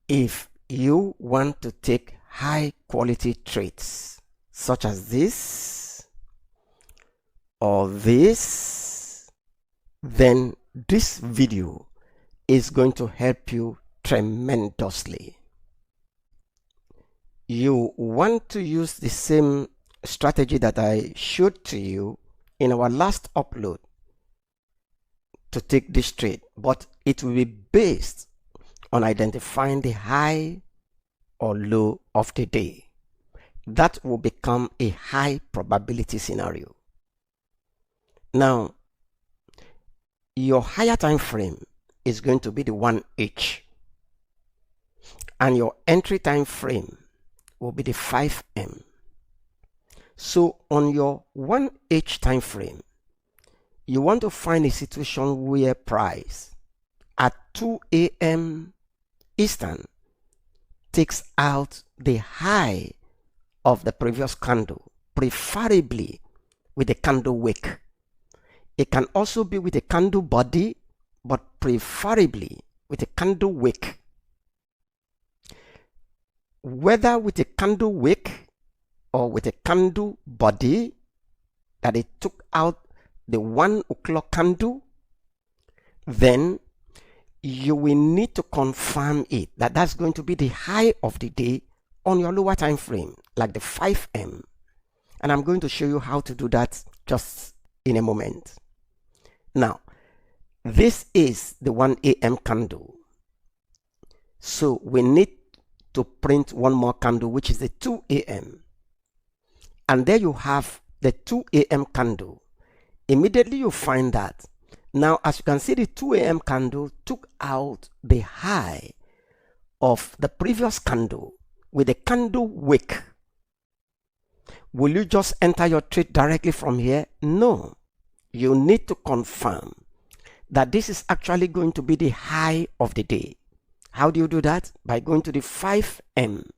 If you want to take high quality trades such as this or this, then this video is going to help you tremendously. You want to use the same strategy that I showed to you in our last upload to take this trade, but it will be based on identifying the high or low of the day. That will become a high probability scenario. Now, your higher time frame is going to be the 1H, and your entry time frame will be the 5M. So on your 1H time frame, you want to find a situation where price at 2 a.m. Eastern takes out the high of the previous candle, preferably with a candle wick. It can also be with a candle body, but preferably with a candle wick. Whether with a candle wick or with a candle body, that it took out the 1 o'clock candle, then you will need to confirm it that that's going to be the high of the day on your lower time frame, like the 5M. And I'm going to show you how to do that just in a moment. Now, this is the 1 a.m. candle. So we need to print one more candle, which is the 2 a.m. And there you have the 2 a.m. candle. Immediately you find that. Now, as you can see, the 2 a.m. candle took out the high of the previous candle with a candle wick. Will you just enter your trade directly from here? No. You need to confirm that this is actually going to be the high of the day. How do you do that? By going to the 5M.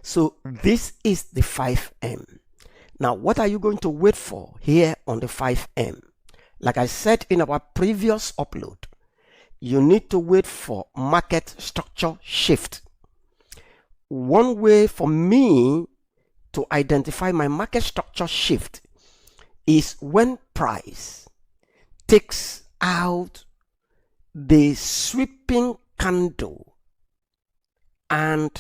So this is the 5M. Now, what are you going to wait for here on the 5M? Like I said in our previous upload, you need to wait for market structure shift. One way for me to identify my market structure shift is when price takes out the sweeping candle and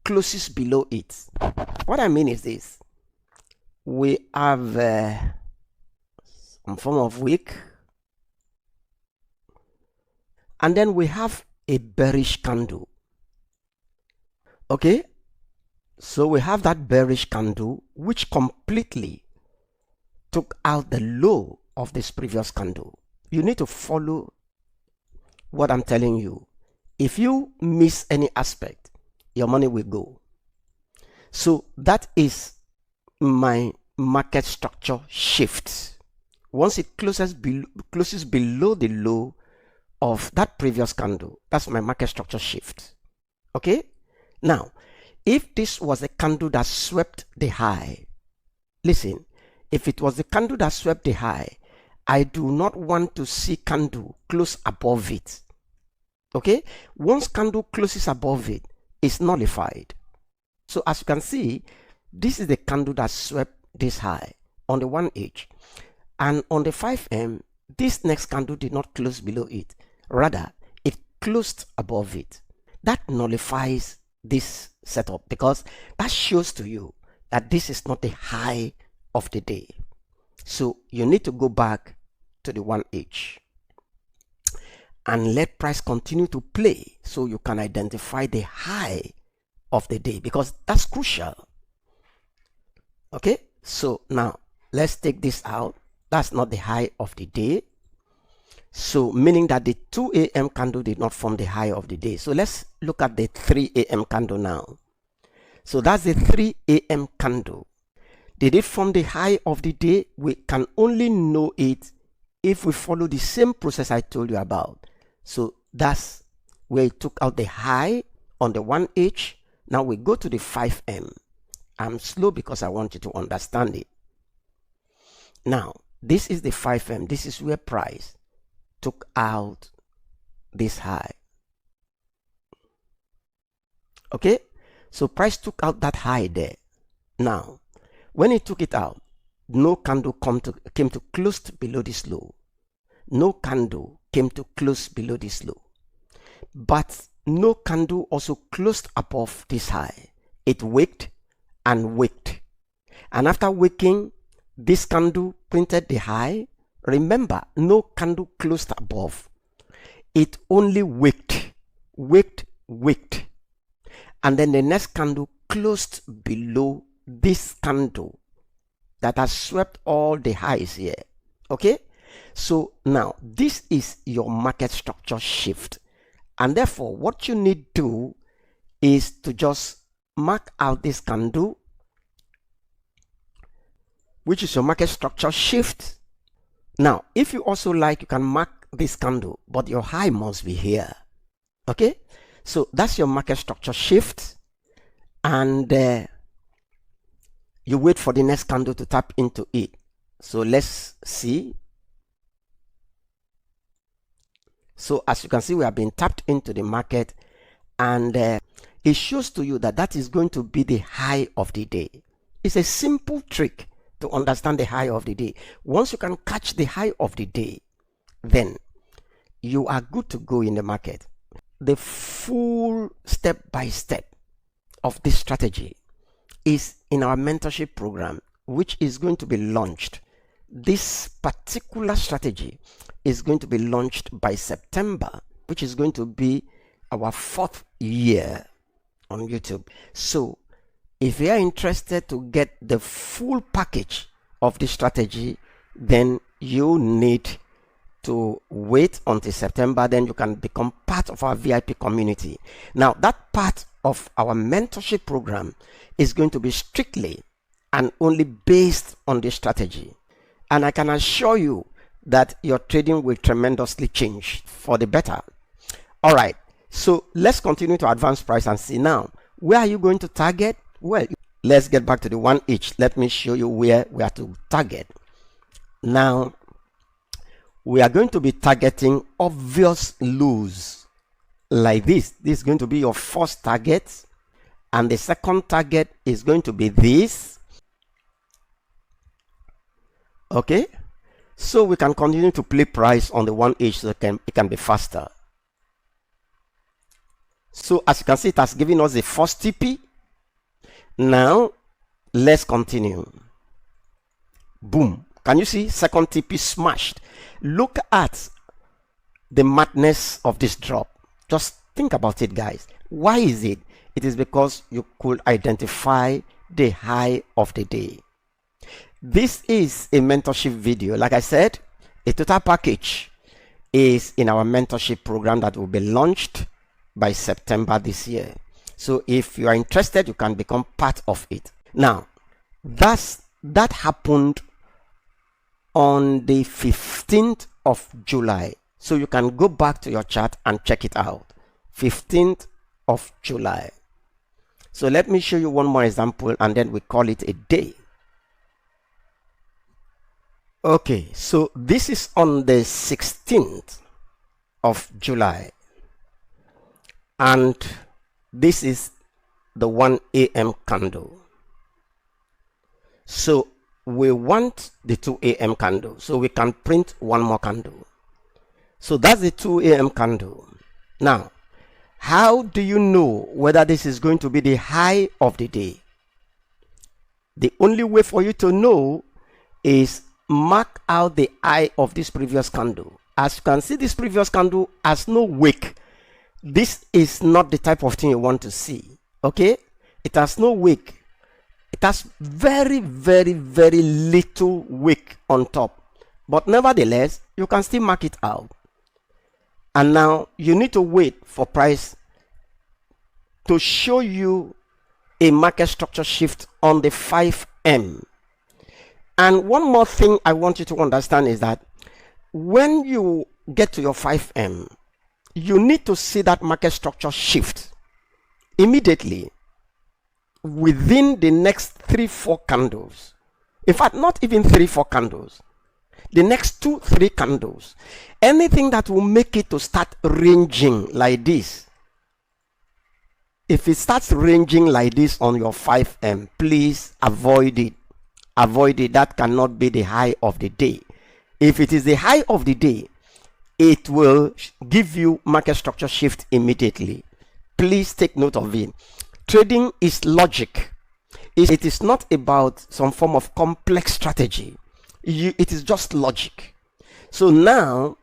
closes below it. What I mean is this. We have some form of wick, and then we have a bearish candle. Okay, so we have that bearish candle which completely took out the low of this previous candle. You need to follow what I'm telling you. If you miss any aspect, your money will go. So that is my market structure shift. Once it closes below the low of that previous candle, that's my market structure shift. Okay, now if this was a candle that swept the high, listen, if it was the candle that swept the high, I do not want to see candle close above it. Okay, once candle closes above it, it's nullified. So as you can see, this is the candle that swept this high on the 1H, and on the 5M, this next candle did not close below it, rather it closed above it. That nullifies this setup because that shows to you that this is not the high of the day. So you need to go back to the 1H and let price continue to play so you can identify the high of the day, because that's crucial. Okay, so now let's take this out. That's not the high of the day. So meaning that the 2 a.m. candle did not form the high of the day. So let's look at the 3 a.m. candle now. So that's the 3 a.m. candle. Did it form the high of the day? We can only know it if we follow the same process I told you about. So that's where it took out the high on the 1H. Now we go to the 5M. I'm slow because I want you to understand it. Now, this is the 5M. This is where price took out this high. Okay, so price took out that high there. Now, when it took it out, no candle came to close below this low. No candle came to close below this low. But no candle also closed above this high. It wicked and wicked. And after wicking, this candle printed the high. Remember, no candle closed above. It only wicked, wicked, wicked. And then the next candle closed below this candle that has swept all the highs here. Okay, so now this is your market structure shift, and therefore what you need to do is to just mark out this candle, which is your market structure shift. Now if you also like, you can mark this candle, but your high must be here. Okay, so that's your market structure shift, and you wait for the next candle to tap into it. So let's see. So as you can see, we have been tapped into the market, and it shows to you that that is going to be the high of the day. It's a simple trick to understand the high of the day. Once you can catch the high of the day, then you are good to go in the market. The full step-by-step of this strategy is in our mentorship program, which is going to be launched. This particular strategy is going to be launched by September, which is going to be our 4th year on YouTube. So if you are interested to get the full package of this strategy, then you need to wait until September. Then you can become part of our VIP community. Now that part of our mentorship program is going to be strictly and only based on this strategy, and I can assure you that your trading will tremendously change for the better. All right, so let's continue to advance price and see now, where are you going to target? Well, let's get back to the 1 each. Let me show you where we are to target. Now we are going to be targeting obvious lows like this. This is going to be your first target, and the second target is going to be this. Okay, so we can continue to play price on the 1 each, so it can be faster. So as you can see, it has given us the first TP. Now let's continue. Boom, can you see second TP smashed? Look at the madness of this drop. Just think about it, guys. Why is it? It is because you could identify the high of the day. This is a mentorship video. Like I said, a total package is in our mentorship program that will be launched by September this year. So if you are interested, you can become part of it. Now that happened on the 15th of July. So you can go back to your chart and check it out. 15th of July. So let me show you one more example, and then we call it a day. Okay, so this is on the 16th of July, and this is the 1 a.m. candle. So we want the 2 a.m. candle, so we can print one more candle. So that's the 2 a.m. candle. Now, how do you know whether this is going to be the high of the day? The only way for you to know is mark out the eye of this previous candle. As you can see, this previous candle has no wick. This is not the type of thing you want to see. Okay, it has no wick. It has very, very, very little wick on top, but nevertheless you can still mark it out. And now you need to wait for price to show you a market structure shift on the 5M. And one more thing I want you to understand is that when you get to your 5M, you need to see that market structure shift immediately within the next 3-4 candles. In fact, not even 3-4 candles. the next 2-3 candles, anything that will make it to start ranging like this, if it starts ranging like this on your 5M, please avoid it. Avoid it. That cannot be the high of the day. If it is the high of the day, it will give you market structure shift immediately. Please take note of it. Trading is logic. It is not about some form of complex strategy. It is just logic. So now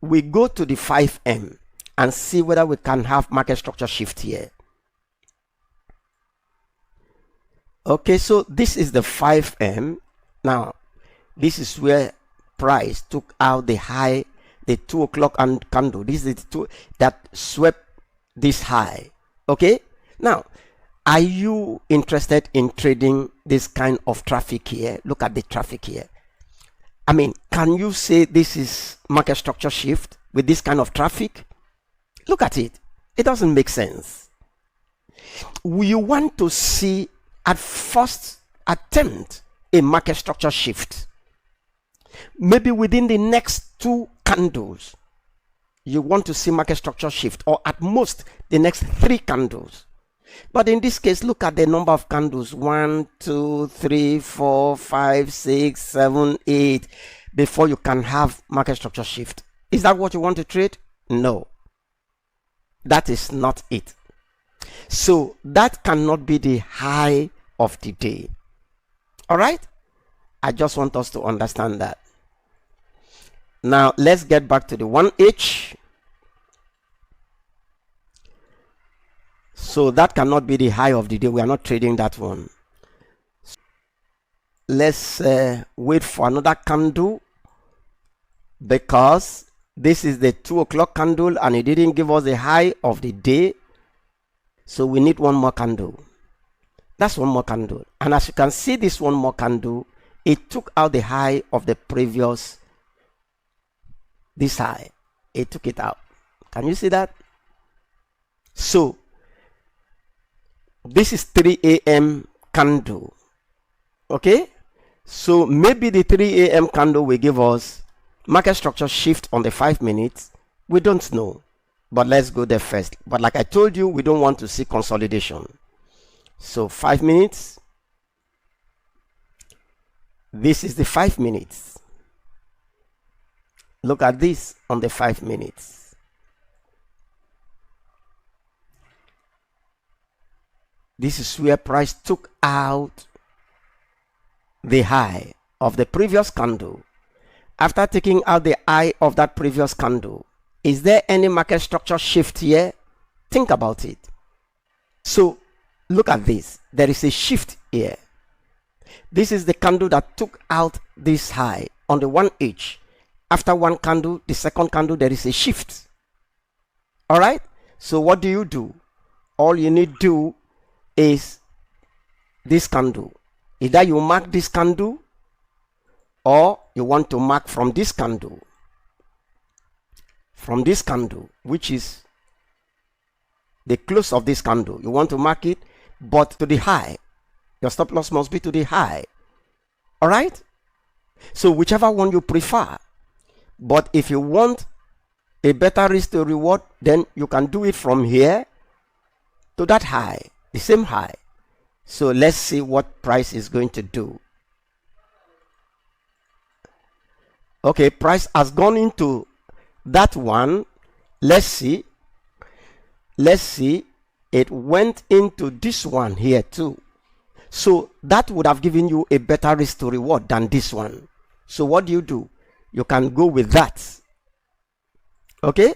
we go to the 5M and see whether we can have market structure shift here. Okay, so this is the 5M. Now this is where price took out the high, the 2 o'clock candle. This is the two that swept this high. Okay, now are you interested in trading this kind of traffic here? Look at the traffic here. I mean, can you say this is market structure shift with this kind of traffic? Look at it. It doesn't make sense. You want to see at first attempt a market structure shift. Maybe within the next 2 candles, you want to see market structure shift, or at most the next 3 candles. But in this case, look at the number of candles: 1, 2, 3, 4, 5, 6, 7, 8 before you can have market structure shift. Is that what you want to trade? No, that is not it. So that cannot be the high of the day. All right, I just want us to understand that. Now let's get back to the 1H. So that cannot be the high of the day. We are not trading that one. Let's wait for another candle, because this is the 2 o'clock candle and it didn't give us a high of the day. So we need one more candle. That's one more candle. And as you can see, this one more candle, it took out the high of the previous, this high. It took it out. Can you see that? So this is 3 a.m. candle. Okay, so maybe the 3 a.m. candle will give us market structure shift on the 5 minutes. We don't know, but let's go there first. But like I told you, we don't want to see consolidation. So 5 minutes, this is the 5 minutes. Look at this on the 5 minutes. This is where price took out the high of the previous candle. After taking out the high of that previous candle, is there any market structure shift here? Think about it. So look at this. There is a shift here. This is the candle that took out this high on the 1H. After one candle, the second candle, there is a shift. All right. So what do? All you need to do is this candle. Either you mark this candle, or you want to mark from this candle. From this candle, which is the close of this candle. You want to mark it, but to the high. Your stop loss must be to the high. All right. So whichever one you prefer. But if you want a better risk to reward, then you can do it from here to that high, the same high. So let's see what price is going to do. Okay, price has gone into that one. Let's see. It went into this one here too. So that would have given you a better risk to reward than this one. So what do? You can go with that. Okay,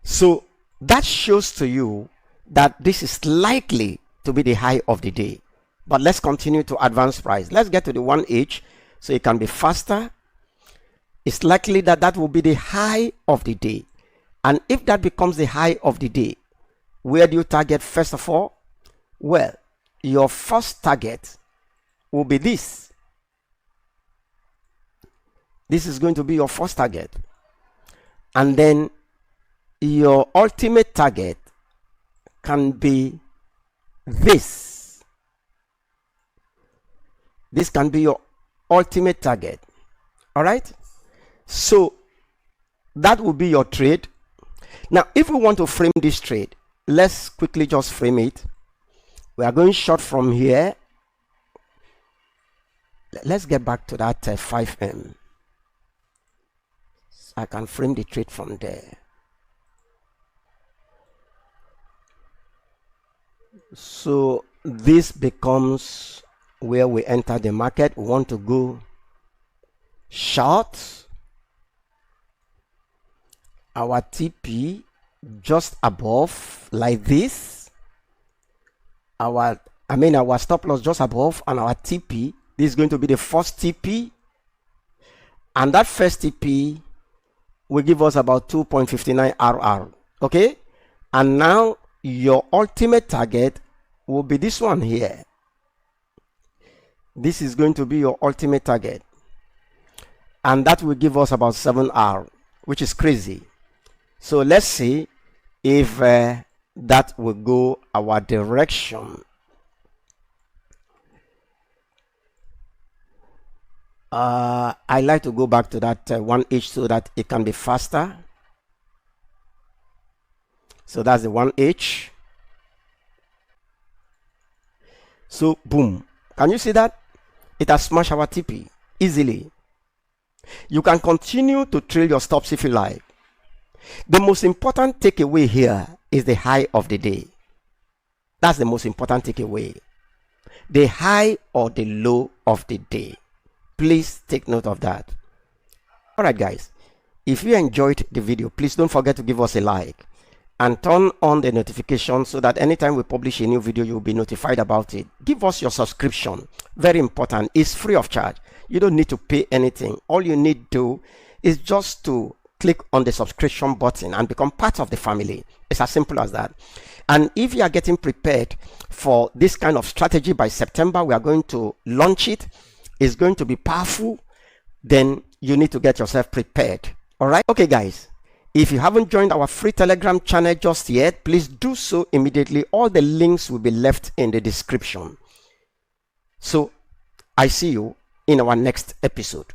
so that shows to you that this is likely to be the high of the day. But let's continue to advance price. Let's get to the 1H so it can be faster. It's likely that that will be the high of the day. And if that becomes the high of the day, where do you target first of all? Well, your first target will be this. This is going to be your first target. And then your ultimate target can be this. This can be your ultimate target. All right, so that will be your trade. Now if we want to frame this trade, let's quickly just frame it. We are going short from here. Let's get back to that 5M. I can frame the trade from there. So this becomes where we enter the market. We want to go short. Our TP just above like this. Our stop loss just above, and our TP, this is going to be the first TP, and that first TP will give us about 2.59 RR. Okay, and now your ultimate target will be this one here. This is going to be your ultimate target, and that will give us about 7R, which is crazy. So let's see if that will go our direction. I like to go back to that 1H so that it can be faster. So that's the 1H. So boom, can you see that? It has smashed our TP easily. You can continue to trail your stops if you like. The most important takeaway here is the high of the day. That's the most important takeaway. The high or the low of the day. Please take note of that. Alright guys, if you enjoyed the video, please don't forget to give us a like and turn on the notification so that anytime we publish a new video, you'll be notified about it. Give us your subscription. Very important. It's free of charge. You don't need to pay anything. All you need to do is just to click on the subscription button and become part of the family. It's as simple as that. And if you are getting prepared for this kind of strategy, by September we are going to launch it. It's going to be powerful. Then you need to get yourself prepared. All right, okay guys, if you haven't joined our free Telegram channel just yet, please do so immediately. All the links will be left in the description. So I see you in our next episode.